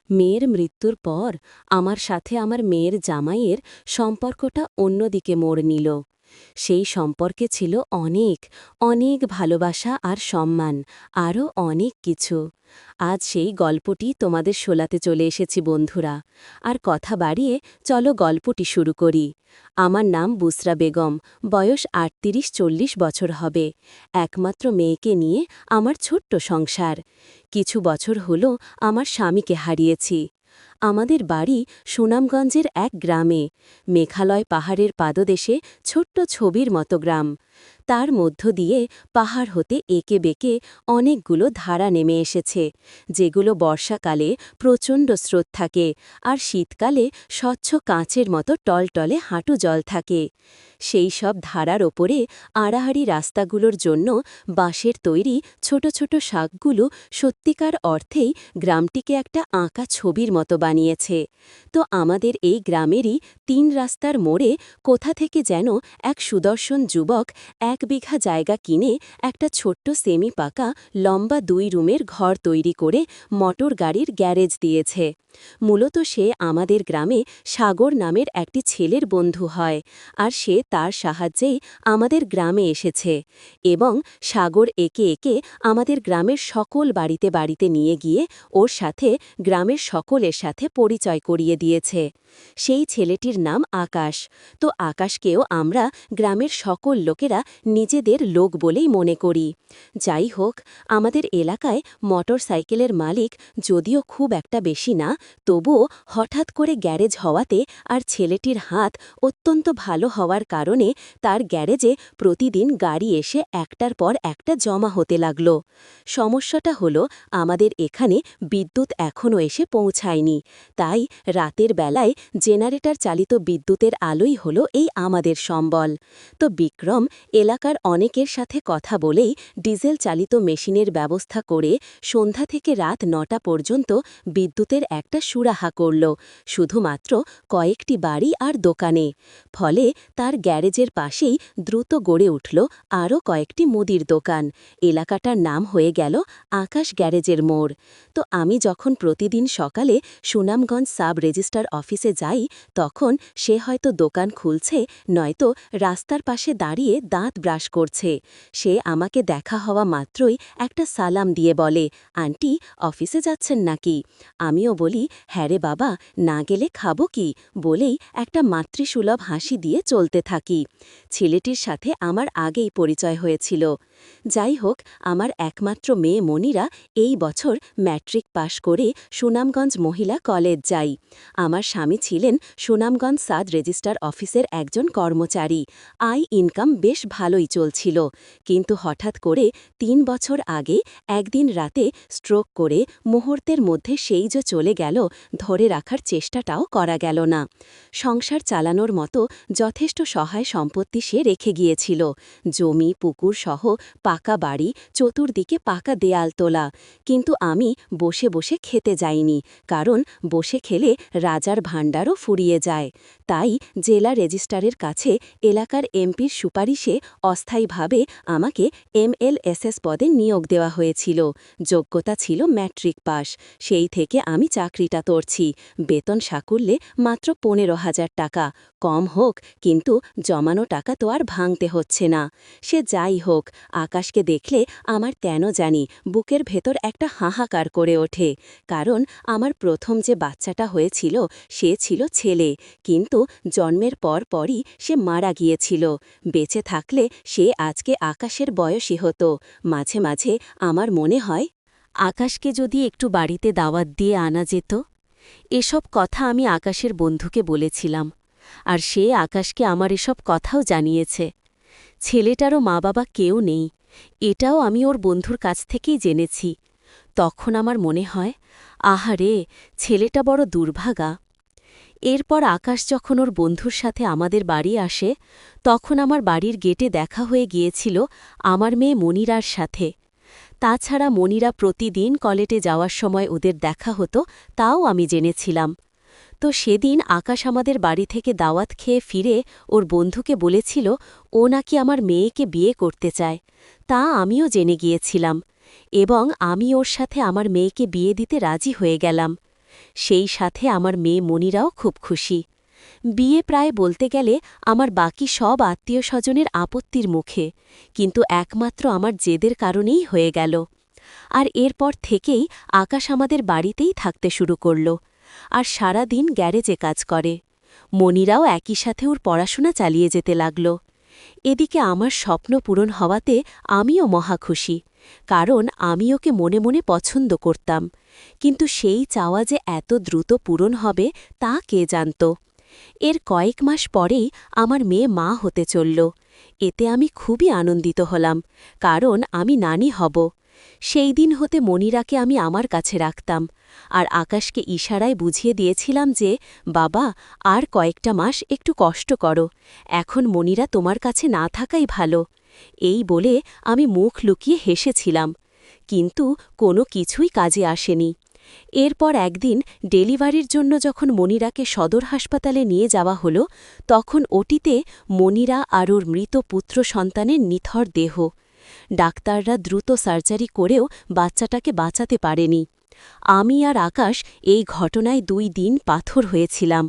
মেয়ের মৃত্যুর পর আমার সাথে আমার মেয়ের জামাইয়ের সম্পর্কটা অন্যদিকে মোড় নিল। সেই সম্পর্কে ছিল অনেক অনেক ভালোবাসা আর সম্মান, আরও অনেক কিছু। আজ সেই গল্পটি তোমাদের শোনাতে চলে এসেছি বন্ধুরা। আর কথা বাড়িয়ে চলো গল্পটি শুরু করি। আমার নাম বুসরা বেগম, বয়স ৩৮-৪০ বছর হবে। একমাত্র মেয়েকে নিয়ে আমার ছোট্ট সংসার। কিছু বছর হলো আমার স্বামীকে হারিয়েছি। আমাদের বাড়ি সুনামগঞ্জের এক গ্রামে, মেঘালয় পাহাড়ের পাদদেশে ছোট্ট ছবির মতো গ্রাম। তার মধ্য দিয়ে পাহাড় হতে এঁকে বেঁকে অনেকগুলো ধারা নেমে এসেছে, যেগুলো বর্ষাকালে প্রচণ্ড স্রোত থাকে আর শীতকালে স্বচ্ছ কাঁচের মতো টলটলে হাঁটু জল থাকে। সেই সব ধারার ওপরে আড়াআড়ি রাস্তাগুলোর জন্য বাঁশের তৈরি ছোট ছোট শাকগুলো সত্যিকার অর্থেই গ্রামটিকে একটা আঁকা ছবির মতো বানিয়েছে। তো আমাদের এই গ্রামেরই ৩ রাস্তার মোড়ে কোথা থেকে যেন এক সুদর্শন যুবক ১ বিঘা জায়গা কিনে একটা ছোট্ট সেমি পাকা লম্বা ২ রুমের ঘর তৈরি করে মোটর গাড়ির গ্যারেজ দিয়েছে। মূলত সে আমাদের গ্রামে সাগর নামের একটি ছেলের বন্ধু হয়, আর সে তার সাহায্যেই আমাদের গ্রামে এসেছে এবং সাগর একে একে আমাদের গ্রামের সকল বাড়িতে বাড়িতে নিয়ে গিয়ে ওর সাথে গ্রামের সকলের সাথে পরিচয় করিয়ে দিয়েছে। সেই ছেলেটির নাম আকাশ। তো আকাশকেও আমরা গ্রামের সকল লোকেরা নিজেদের লোক বলেই মনে করি। যাই হোক, আমাদের এলাকায় মোটর সাইকেলের মালিক যদিও খুব একটা বেশি না, তবুও হঠাৎ করে গ্যারেজ হওয়াতে আর ছেলেটির হাত অত্যন্ত ভালো হওয়ার কারণে তার গ্যারেজে প্রতিদিন গাড়ি এসে একটার পর একটা জমা হতে লাগল। সমস্যাটা হলো আমাদের এখানে বিদ্যুৎ এখনও এসে পৌঁছায়নি, তাই রাতের বেলায় জেনারেটর চালিত বিদ্যুতের আলোই হলো এই আমাদের সম্বল। তো বিক্রম এলাকার অনেকের সাথে কথা বলেই ডিজেল চালিত মেশিনের ব্যবস্থা করে সন্ধ্যা থেকে রাত ৯টা পর্যন্ত বিদ্যুতের একটা সুরাহা করল, শুধুমাত্র কয়েকটি বাড়ি আর দোকানে। ফলে তার গ্যারেজের পাশেই দ্রুত গড়ে উঠল আরও কয়েকটি মুদির দোকান। এলাকাটার নাম হয়ে গেল আকাশ গ্যারেজের মোড়। তো আমি যখন প্রতিদিন সকালে সুনামগঞ্জ সাব রেজিস্ট্রার অফিসে যাই, তখন সে হয়তো দোকান খুলছে, নয়তো রাস্তার পাশে দাঁড়িয়ে দাঁত ব্রাশ করছে। সে আমাকে দেখা হওয়া মাত্রই একটা সালাম দিয়ে বলে, আন্টি, অফিসে যাচ্ছেন নাকি? আমিও বলি, হ্যাঁ রে বাবা, না গেলে খাবো কি, বলেই একটা মাতৃসুলভ হাসি দিয়ে চলতে থাকি। ছেলেটির সাথে আমার আগেই পরিচয় হয়েছিল। যাই হোক, আমার একমাত্র মেয়ে মনিরা এই বছর ম্যাট্রিক পাশ করে সুনামগঞ্জ মহিলা কলেজ যায়। আমার স্বামী ছিলেন সুনামগঞ্জ সাব রেজিস্ট্রার অফিসের একজন কর্মচারী। আয় ইনকাম বেশ ভালোই চলছিল, কিন্তু হঠাৎ করে ৩ বছর আগে একদিন রাতে স্ট্রোক করে মুহূর্তের মধ্যে সেই যে চলে গেল, ধরে রাখার চেষ্টাটাও করা গেল না। সংসার চালানোর মতো যথেষ্ট সহায় সম্পত্তি সে রেখে গিয়েছিল, জমি পুকুর সহ পাকা বাড়ি, চতুর্দিকে পাকা দেয়াল তোলা। কিন্তু আমি বসে বসে খেতে যাইনি, কারণ বসে খেলে রাজার ভাণ্ডারও ফুরিয়ে যায়। তাই জেলা রেজিস্ট্রারের কাছে এলাকার এমপির সুপারিশে অস্থায়ীভাবে আমাকে MLSS পদে নিয়োগ দেওয়া হয়েছিল। যোগ্যতা ছিল ম্যাট্রিক পাস। সেই থেকে আমি চাকরিটা করছি। বেতন সাকুল্যে মাত্র ১৫,০০০ টাকা। কম হোক, কিন্তু জমানো টাকা তো আর ভাঙতে হচ্ছে না। সে যাই হোক, আকাশকে দেখলে আমার কেন জানি বুকের ভেতর একটা হাহাকার করে ওঠে, কারণ আমার প্রথম যে বাচ্চাটা হয়েছিল সে ছিল ছেলে, কিন্তু জন্মের পরই সে মারা গিয়েছিল। বেঁচে থাকলে সে আজকে আকাশের বয়সী হতো। মাঝে মাঝে আমার মনে হয়, আকাশকে যদি একটু বাড়িতে দাওয়াত দিয়ে আনা যেত। এসব কথা আমি আকাশের বন্ধুকে বলেছিলাম, আর সে আকাশকে আমার এসব কথাও জানিয়েছে। ছেলেটারও মা বাবা কেউ নেই, এটাও আমি ওর বন্ধুর কাছ থেকেই জেনেছি। তখন আমার মনে হয়, আহারে, ছেলেটা বড় দুর্ভাগা। এরপর আকাশ যখন ওর বন্ধুর সাথে আমাদের বাড়ি আসে, তখন আমার বাড়ির গেটে দেখা হয়ে গিয়েছিল আমার মেয়ে মনিরার সাথে। তাছাড়া মনিরা প্রতিদিন কলেজে যাওয়ার সময় ওদের দেখা হতো, তাও আমি জেনেছিলাম। তো সেদিন আকাশ আমাদের বাড়ি থেকে দাওয়াত খেয়ে ফিরে ওর বন্ধুকে বলেছিল ও নাকি আমার মেয়েকে বিয়ে করতে চায়। তা আমিও জেনে গিয়েছিলাম, এবং আমি ওর সাথে আমার মেয়েকে বিয়ে দিতে রাজি হয়ে গেলাম। সেই সাথে আমার মেয়ে মনিরাও খুব খুশি। বিয়ে প্রায় বলতে গেলে আমার বাকি সব আত্মীয় স্বজনের আপত্তির মুখে, কিন্তু একমাত্র আমার জেদের কারণেই হয়ে গেল। আর এরপর থেকেই আকাশ আমাদের বাড়িতেই থাকতে শুরু করল, আর সারা দিন গ্যারেজে কাজ করে। মনিরাও একই সাথে ওর পড়াশোনা চালিয়ে যেতে লাগল। এদিকে আমার স্বপ্ন পূরণ হওয়াতে আমিও মহা খুশি, কারণ আমি ওকে মনে মনে পছন্দ করতাম। কিন্তু সেই চাওয়া যে এত দ্রুত পূরণ হবে তা কে জানত। এর কয়েক মাস পরেই আমার মেয়ে মা হতে চলল। এতে আমি খুবই আনন্দিত হলাম, কারণ আমি নানি হব। সেই দিন হতে মনিরাকে আমি আমার কাছে রাখতাম, আর আকাশকে ইশারায় বুঝিয়ে দিয়েছিলাম যে, বাবা, আর কয়েকটা মাস একটু কষ্ট করো, এখন মনিরা তোমার কাছে না থাকাই ভালো। এই বলে আমি মুখ লুকিয়ে হেসেছিলাম, কিন্তু কোনো কিছুই কাজে আসেনি। এরপর একদিন ডেলিভারির জন্য যখন মনিরাকে সদর হাসপাতালে নিয়ে যাওয়া হল, তখন ওটিতে মনিরা আর ওর মৃত পুত্র সন্তানের নিথর দেহ। ডাক্তাররা দ্রুত সার্জারি করেও বাচ্চাটাকে বাঁচাতে পারেনি। আমি আর আকাশ এই ঘটনায় 2 দিন পাথর হয়েছিলাম।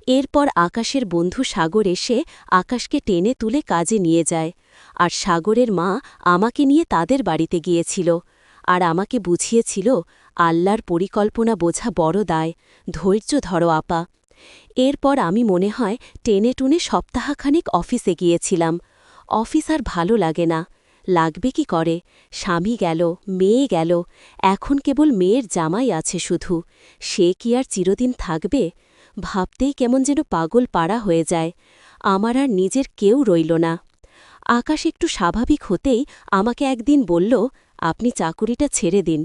এরপর আকাশের বন্ধু সাগর এসে আকাশকে টেনে তুলে কাজে নিয়ে যায়, আর সাগরের মা আমাকে নিয়ে তাদের বাড়িতে গিয়েছিল, আর আমাকে বুঝিয়েছিল, আল্লাহর পরিকল্পনা বোঝা বড় দায়, ধৈর্য ধরো আপা। এরপর আমি মনে হয় টেনে টুনে সপ্তাহখানেক অফিসে গিয়েছিলাম। অফিস আর ভালো লাগে না। লাগবে কি করে, স্বামী গেল, মেয়ে গেল, এখন কেবল মেয়ের জামাই আছে শুধু। সে কি আর চিরদিন থাকবে? ভাবতেই কেমন যেন পাগল পাড়া হয়ে যায়। আমার আর নিজের কেউ রইল না। আকাশ একটু স্বাভাবিক হতেই আমাকে একদিন বলল, আপনি চাকুরিটা ছেড়ে দিন,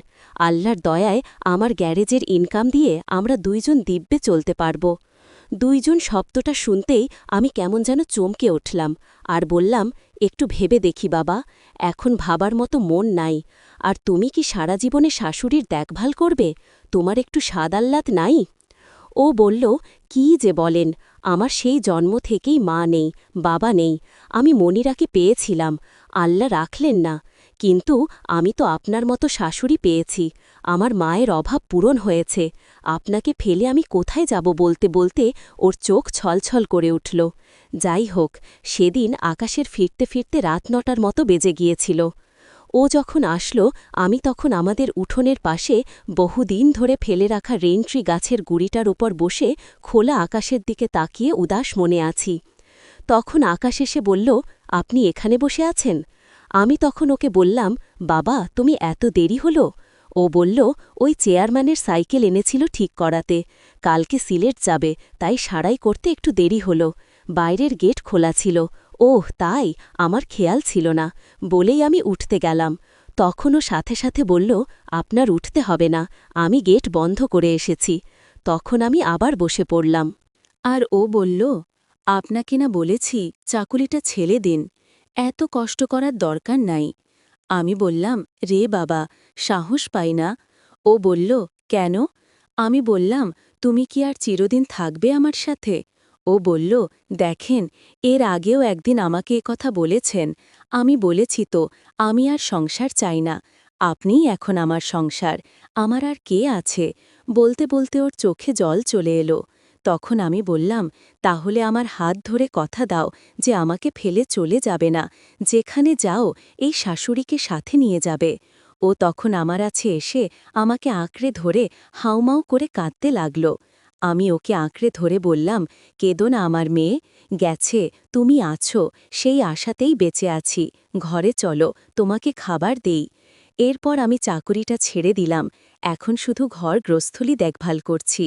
আল্লাহর দয়ায় আমার গ্যারেজের ইনকাম দিয়ে আমরা 2 জন দিব্যে চলতে পারব। 2 জন শব্দটা শুনতেই আমি কেমন যেন চমকে উঠলাম, আর বললাম, একটু ভেবে দেখি বাবা, এখন ভাবার মতো মন নাই। আর তুমি কি সারা জীবনে শাশুড়ির দেখভাল করবে? তোমার একটু স্বাদ আহ্লাদ নাই? ও বলল, কি যে বলেন, আমার সেই জন্ম থেকেই মা নেই, বাবা নেই। আমি মনিরাকে পেয়েছিলাম, আল্লাহ রাখলেন না, কিন্তু আমি তো আপনার মতো শাশুড়ি পেয়েছি। আমার মায়ের অভাব পূরণ হয়েছে। আপনাকে ফেলে আমি কোথায় যাব বলতে বলতে ওর চোখ ছলছল করে উঠল। যাই হোক, সেদিন আকাশের ফিরতে ফিরতে রাত 9টার মতো বেজে গিয়েছিল। ও যখন আসলো, আমি তখন আমাদের উঠোনের পাশে বহুদিন ধরে ফেলে রাখা রেইনট্রি গাছের গুড়িটার ওপর বসে খোলা আকাশের দিকে তাকিয়ে উদাস মনে আছি। তখন আকাশ এসে বলল, আপনি এখানে বসে আছেন? আমি তখন ওকে বললাম, বাবা, তুমি এত দেরি হলো? ও বলল, ওই চেয়ারম্যানের সাইকেল এনেছিল ঠিক করাতে, কালকে সিলেট যাবে, তাই সারাই করতে একটু দেরি হলো। বাইরের গেট খোলা ছিল। ওহ তাই, আমার খেয়াল ছিল না, বলেই আমি উঠতে গেলাম। তখনও সাথে সাথে বলল, আপনার উঠতে হবে না, আমি গেট বন্ধ করে এসেছি। তখন আমি আবার বসে পড়লাম। আর ও বলল, আপনাকে না বলেছি চাকুরিটা ছেড়ে দিন, এত কষ্ট করার দরকার নাই। আমি বললাম, রে বাবা, সাহস পাই না। ও বলল, কেন? আমি বললাম, তুমি কি আর চিরদিন থাকবে আমার সাথে? ও বলল, দেখেন, এর আগেও একদিন আমাকে কথা বলেছেন, আমি বলেছি তো, আমি আর সংসার চাই না, আপনিই এখন আমার সংসার, আমার আর কে আছে? বলতে বলতে ওর চোখে জল চলে এলো। তখন আমি বললাম, তাহলে আমার হাত ধরে কথা দাও যে আমাকে ফেলে চলে যাবে না, যেখানে যাও এই শাশুড়িকে সাথে নিয়ে যাবে। ও তখন আমার কাছে এসে আমাকে আঁকড়ে ধরে হাউমাউ করে কাঁদতে লাগল। আমি ওকে আঁকড়ে ধরে বললাম, কেঁদো না আমার মেয়ে, গেছে, তুমি আছো, সেই আশাতেই বেঁচে আছি, ঘরে চলো, তোমাকে খাবার দেই। এরপর আমি চাকুরিটা ছেড়ে দিলাম, এখন শুধু ঘর গ্রস্থলি দেখভাল করছি।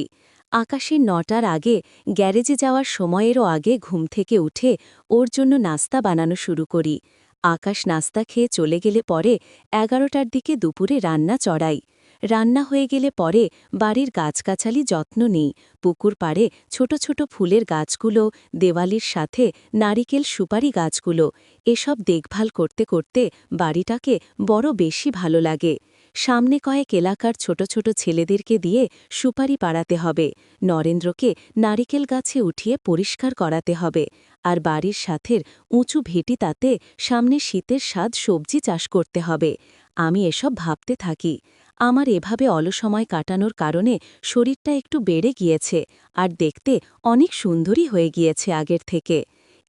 আকাশের 9টার আগে গ্যারেজে যাওয়ার সময়েরও আগে ঘুম থেকে উঠে ওর জন্য নাস্তা বানানো শুরু করি। আকাশ নাস্তা খেয়ে চলে গেলে পরে 11টার দিকে দুপুরে রান্না চড়াই। রান্না হয়ে গেলে পরে বাড়ির গাছগাছালি যত্ন নেই, পুকুর পাড়ে ছোট ছোট ফুলের গাছগুলো, দেওয়ালির সাথে নারিকেল সুপারি গাছগুলো, এসব দেখভাল করতে করতে বাড়িটাকে বড় বেশি ভালো লাগে। সামনে কয়েক এলাকার ছোট ছোট ছেলেদেরকে দিয়ে সুপারি পাড়াতে হবে, নরেন্দ্রকে নারিকেল গাছে উঠিয়ে পরিষ্কার করাতে হবে, আর বাড়ির সাথের উঁচু ভেটিতাতে সামনে শীতের স্বাদ সবজি চাষ করতে হবে। আমি এসব ভাবতে থাকি। আমার এভাবে অলসময় কাটানোর কারণে শরীরটা একটু বেড়ে গিয়েছে আর দেখতে অনেক সুন্দরী হয়ে গিয়েছে আগের থেকে।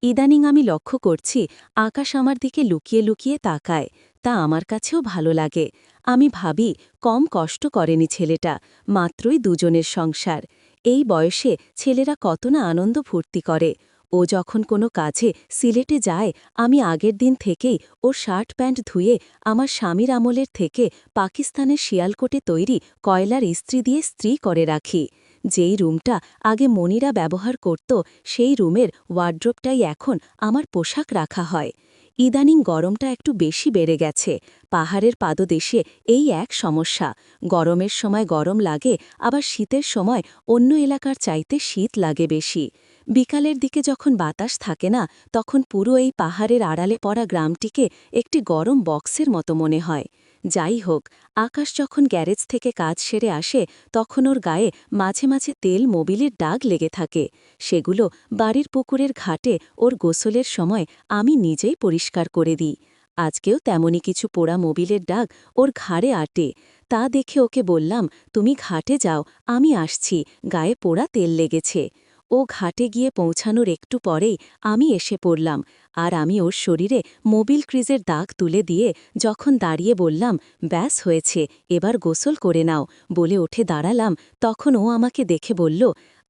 ইদানিং আমি লক্ষ্য করছি আকাশ আমার দিকে লুকিয়ে লুকিয়ে তাকায়, তা আমার কাছেও ভালো লাগে। আমি ভাবি কম কষ্ট করেনি ছেলেটা, মাত্রই দুজনের সংসার। এই বয়সে ছেলেরা কত না আনন্দ ফুর্তি করে। ও যখন কোনো কাজে সিলেটে যায়, আমি আগের দিন থেকেই ওর শার্ট প্যান্ট ধুয়ে আমার স্বামীর আমলের থেকে পাকিস্তানের শিয়ালকোটে তৈরি কয়লার ইস্ত্রি দিয়ে স্ত্রী করে রাখি। যেই রুমটা আগে মনিরা ব্যবহার করত, সেই রুমের ওয়ার্ড্রোবটাই এখন আমার পোশাক রাখা হয়। ইদানিং গরমটা একটু বেশি বেড়ে গেছে। পাহাড়ের পাদদেশে এই এক সমস্যা, গরমের সময় গরম লাগে, আবার শীতের সময় অন্য এলাকার চাইতে শীত লাগে বেশি। বিকালের দিকে যখন বাতাস থাকে না, তখন পুরো এই পাহাড়ের আড়ালে পড়া গ্রামটিকে একটি গরম বক্সের মতো মনে হয়। যাই হোক, আকাশ যখন গ্যারেজ থেকে কাজ সেরে আসে, তখন ওর গায়ে মাঝে মাঝে তেল মোবিলের দাগ লেগে থাকে। সেগুলো বাড়ির পুকুরের ঘাটে ওর গোসলের সময় আমি নিজেই পরিষ্কার করে দিই। আজকেও তেমনই কিছু পোড়া মোবিলের দাগ ওর ঘাড়ে আটে। তা দেখে ওকে বললাম, তুমি ঘাটে যাও, আমি আসছি, গায়ে পোড়া তেল লেগেছে। ও ঘাটে গিয়ে পৌঁছানোর একটু পরেই আমি এসে পড়লাম, আর আমি ওর শরীরে মোবিল ক্রিজের দাগ তুলে দিয়ে যখন দাঁড়িয়ে বললাম, ব্যাস হয়েছে, এবার গোসল করে নাও, বলে উঠে দাঁড়ালাম, তখন ও আমাকে দেখে বলল,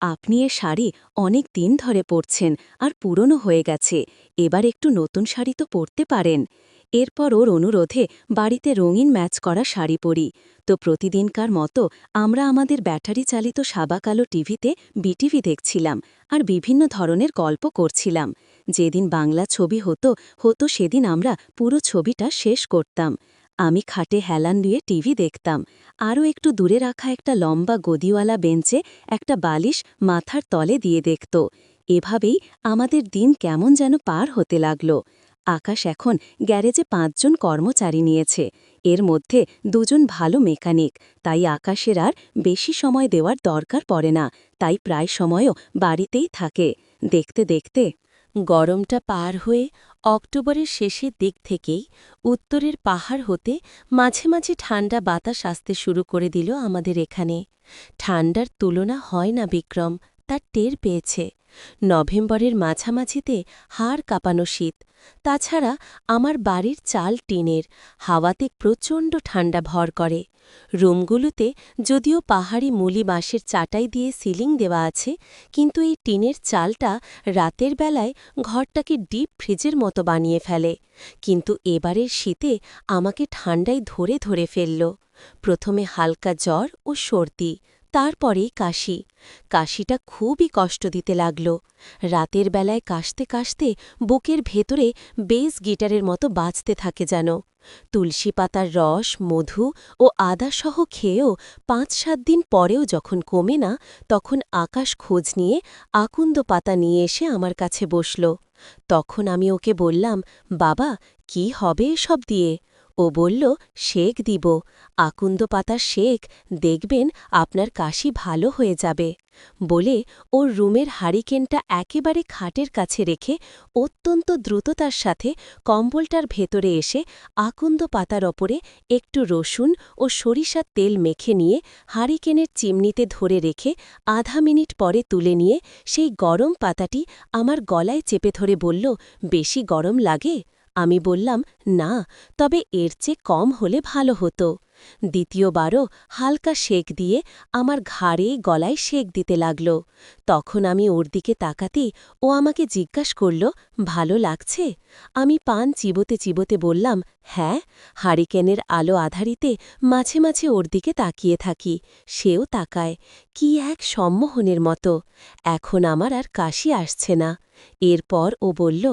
আপনি এ শাড়ি অনেক দিন ধরে পরছেন আর পুরনো হয়ে গেছে, এবার একটু নতুন শাড়ি তো পরতে পারেন। এরপর ওর অনুরোধে বাড়িতে রঙিন ম্যাচ করা শাড়ি পরি। তো প্রতিদিনকার মতো আমরা আমাদের ব্যাটারি চালিত সাবাকালো টিভিতে বিটিভি দেখছিলাম আর বিভিন্ন ধরনের গল্প করছিলাম। যেদিন বাংলা ছবি হতো সেদিন আমরা পুরো ছবিটা শেষ করতাম। আমি খাটে হেলান দিয়ে টিভি দেখতাম। আরও একটু দূরে রাখা একটা লম্বা গদিওয়ালা বেঞ্চে একটা বালিশ মাথার তলে দিয়ে দেখত। এভাবেই আমাদের দিন কেমন যেন পার হতে লাগল। আকাশ এখন গ্যারেজে 5 জন কর্মচারী নিয়েছে। এর মধ্যে 2 জন ভালো মেকানিক, তাই আকাশের আর বেশি সময় দেওয়ার দরকার পড়ে না, তাই প্রায় সময়ও বাড়িতেই থাকে। দেখতে দেখতে গরমটা পার হয়ে অক্টোবরের শেষের দিক থেকেই উত্তরের পাহাড় হতে মাঝে মাঝে ঠান্ডা বাতাস আসতে শুরু করে দিল আমাদের এখানে। ঠান্ডার তুলনা হয় না বিক্রম, তার টের পেয়েছে। নভেম্বরের মাঝামাঝিতে হাড় কাঁপানো শীত। তাছাড়া আমার বাড়ির চাল টিনের, হাওয়াতে প্রচণ্ড ঠান্ডা ভর করে। রুমগুলোতে যদিও পাহাড়ি মুলি বাঁশের চাটাই দিয়ে সিলিং দেওয়া আছে, কিন্তু এই টিনের চালটা রাতের বেলায় ঘরটাকে ডিপ ফ্রিজের মতো বানিয়ে ফেলে। কিন্তু এবারের শীতে আমাকে ঠান্ডায় ধরে ধরে ফেলল। প্রথমে হালকা জ্বর ও সর্দি, তারপরেই কাশি। কাশিটা খুবই কষ্ট দিতে লাগল। রাতের বেলায় কাশতে কাশতে বুকের ভেতরে বেস গিটারের মতো বাজতে থাকে যেন। তুলসী পাতার রস, মধু ও আদাসহ খেয়েও 5-7 দিন পরেও যখন কমে না, তখন আকাশ খোঁজ নিয়ে আকন্দ পাতা নিয়ে এসে আমার কাছে বসল। তখন আমি ওকে বললাম, বাবা, কি হবে এসব দিয়ে? ও বলল, শেক দিব, আকন্দ পাতার শেক, দেখবেন আপনার কাশি ভালো হয়ে যাবে। বলে ওর রুমের হারিকেনটা একেবারে খাটের কাছে রেখে অত্যন্ত দ্রুততার সাথে কম্বলটার ভেতরে এসে আকন্দ পাতার ওপরে একটু রসুন ও সরিষার তেল মেখে নিয়ে হারিকেনের চিমনিতে ধরে রেখে আধা মিনিট পরে তুলে নিয়ে সেই গরম পাতাটি আমার গলায় চেপে ধরে বলল, বেশি গরম লাগে? আমি বললাম, না, তবে এর চেয়ে কম হলে ভালো হতো। দ্বিতীয়বারও হালকা সেক দিয়ে আমার ঘাড়ে গলায় সেক দিতে লাগল। তখন আমি ওর দিকে তাকাতেই ও আমাকে জিজ্ঞাসা করল, ভালো লাগছে? আমি পান চিবোতে চিবোতে বললাম, হ্যাঁ। হারিকেনের আলো আধারিতে মাঝে মাঝে ওর দিকে তাকিয়ে থাকি, সেও তাকায়। কি এক সম্মোহনের মতো! এখন আমার আর কাশি আসছে না। এরপর ও বলল,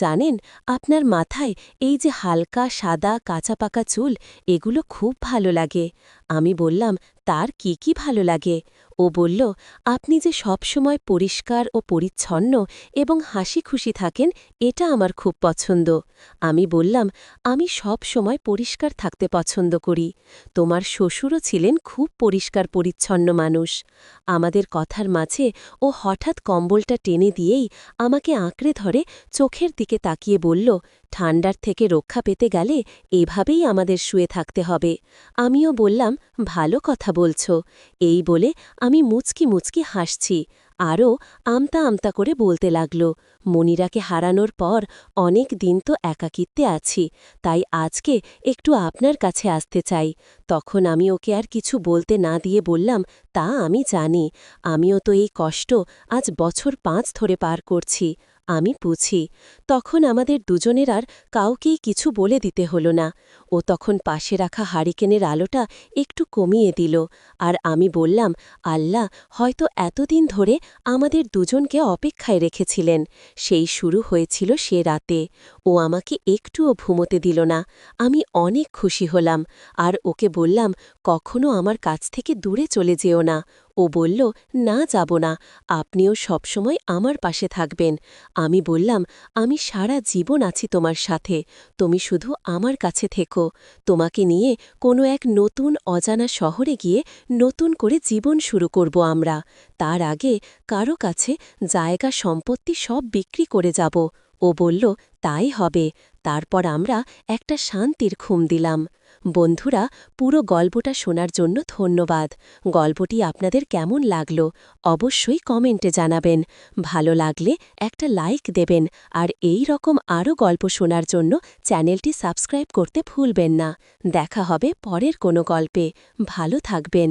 জানেন, আপনার মাথায় এই যে হালকা সাদা কাঁচা পাকা চুল, এগুলো খুব ভালো লাগে। আমি বললাম, তার কি কি ভালো লাগে? ও বলল, আপনি যে সবসময় পরিষ্কার ও পরিচ্ছন্ন এবং হাসি খুশি থাকেন, এটা আমার খুব পছন্দ। আমি বললাম, আমি সব সময় পরিষ্কার থাকতে পছন্দ করি। তোমার শ্বশুরও ছিলেন খুব পরিষ্কার পরিচ্ছন্ন মানুষ। আমাদের কথার মাঝে ও হঠাৎ কম্বলটা টেনে দিয়েই আমাকে আঁকড়ে ধরে চোখের দিকে তাকিয়ে বলল, ঠান্ডার থেকে রক্ষা পেতে গেলে এভাবেই আমাদের শুয়ে থাকতে হবে। আমিও বললাম, ভালো কথা বলছ। এই বলে আমি মুচকি মুচকি হাসছি। আরও আমতা আমতা করে বলতে লাগল, মনিরাকে হারানোর পর অনেক দিন তো একাকিত্বে আছি, তাই আজকে একটু আপনার কাছে আসতে চাই। তখন আমি ওকে আর কিছু বলতে না দিয়ে বললাম, তা আমি জানি, আমিও তো এই কষ্ট আজ বছর 5 ধরে পার করছি, আমি বুঝি। তখন আমাদের দুজনের আর কাউকেই কিছু বলে দিতে হলো না। ও তখন পাশে রাখা হারিকেনের আলোটা একটু কমিয়ে দিল, আর আমি বললাম, আল্লাহ হয়তো এতদিন ধরে আমাদের দুজনকে অপেক্ষায় রেখেছিলেন। সেই শুরু হয়েছিল সে রাতে। ও আমাকে একটুও ঘুমোতে দিল না। আমি অনেক খুশি হলাম, আর ওকে বললাম, কখনো আমার কাছ থেকে দূরে চলে যেও না। ও বলল, না যাব না, আপনিও সবসময় আমার পাশে থাকবেন। আমি বললাম, আমি সারা জীবন আছি তোমার সাথে, তুমি শুধু আমার কাছে থেকো। তোমাকে নিয়ে কোনো এক নতুন অজানা শহরে গিয়ে নতুন করে জীবন শুরু করব আমরা। তার আগে কারো কাছে জায়গা সম্পত্তি সব বিক্রি করে যাব। ও বলল, তাই হবে। তারপর আমরা একটা শান্তির ঘুম দিলাম। বন্ধুরা, পুরো গল্পটা শোনার জন্য ধন্যবাদ। গল্পটি আপনাদের কেমন লাগলো অবশ্যই কমেন্টে জানাবেন। ভালো লাগলে একটা লাইক দেবেন, আর এই রকম আরও গল্প শোনার জন্য চ্যানেলটি সাবস্ক্রাইব করতে ভুলবেন না। দেখা হবে পরের কোনো গল্পে। ভালো থাকবেন।